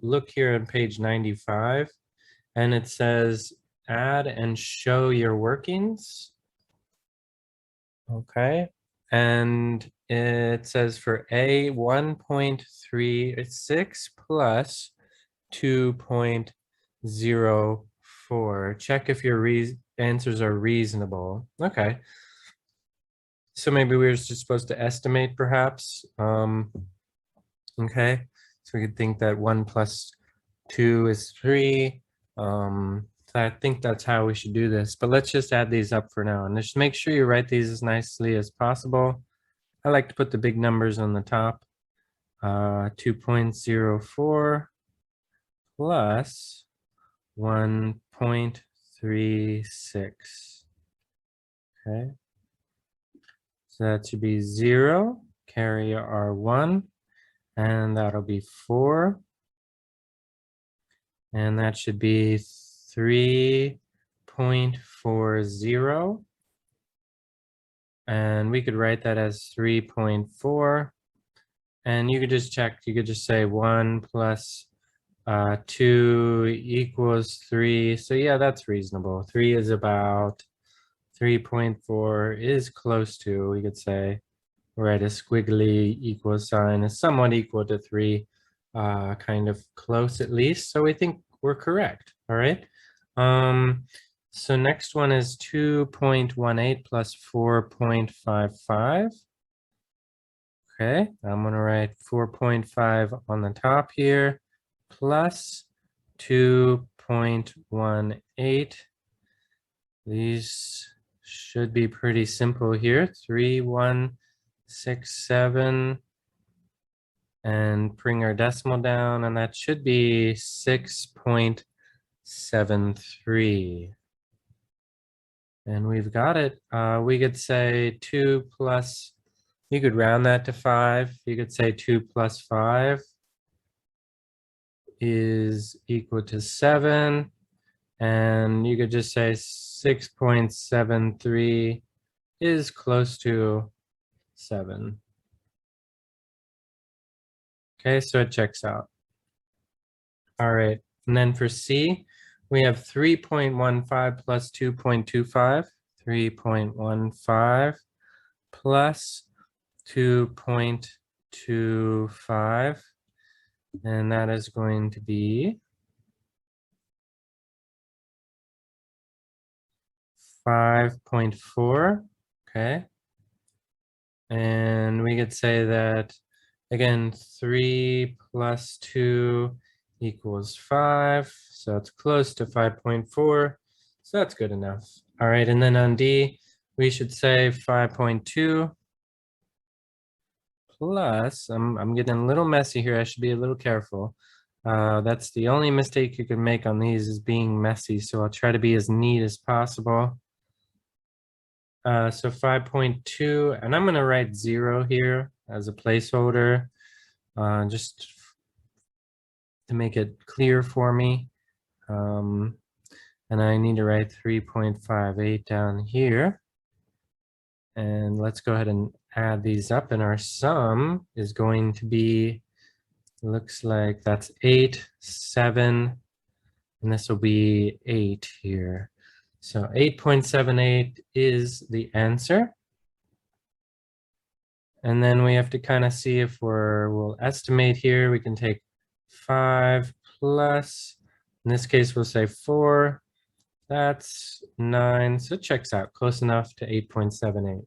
look here on page 95, and it says add and show your workings. Okay, and it says for A 1.36 plus 2.04. Check if your answers are reasonable. Okay. So maybe we were just supposed to estimate perhaps. Okay, so we could think that 1 plus 2 is 3. So I think that's how we should do this, but let's just add these up for now and just make sure you write these as nicely as possible. I like to put the big numbers on the top. 2.04 plus 1.36. Okay, so that should be 0, carry our 1, and that'll be 4. And that should be 3.40. And we could write that as 3.4. And you could just check, you could just say 1 plus 2 equals 3. So yeah, that's reasonable. 3 is about 3.4 is close to, we could say, right, a squiggly equal sign is somewhat equal to 3, kind of close at least. So we think we're correct. All right. So next one is 2.18 plus 4.55. Okay, I'm going to write 4.5 on the top here, plus 2.18. These should be pretty simple here. 3, 1, 6, 7. And bring our decimal down, and that should be 6.73. And we've got it. We could say 2 plus, you could round that to 5. You could say 2 plus 5 is equal to 7. And you could just say 6.73 is close to 7. Okay, so it checks out. All right, and then for C, we have 3.15 plus 2.25, 3.15 plus 2.25, and that is going to be 5.4, okay? And we could say that, again, 3 plus 2 equals 5, so it's close to 5.4, so that's good enough. All right, and then on D, we should say 5.2 plus, I'm getting a little messy here, I should be a little careful. That's the only mistake you can make on these is being messy, so I'll try to be as neat as possible. So 5.2, and I'm going to write 0 here as a placeholder, just to make it clear for me. And I need to write 3.58 down here. And let's go ahead and add these up, and our sum is going to be, looks like that's 8, 7, and this will be 8 here. So 8.78 is the answer. And then we have to kind of see if we'll estimate here. We can take 5 plus, in this case, we'll say 4. That's 9, so it checks out, close enough to 8.78.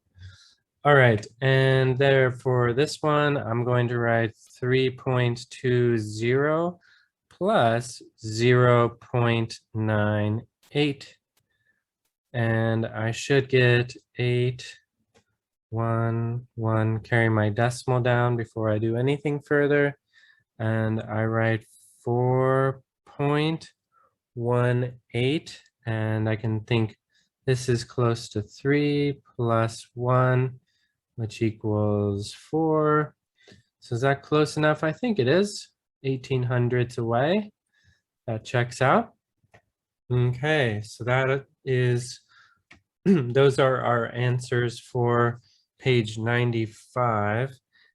All right, and therefore this one, I'm going to write 3.20 plus 0.98. And I should get 8, 1, 1, carry my decimal down before I do anything further. And I write 4.18, and I can think this is close to 3 plus 1, which equals 4. So is that close enough? I think it is. 1800s away. That checks out. Okay, so that is, those are our answers for page 95.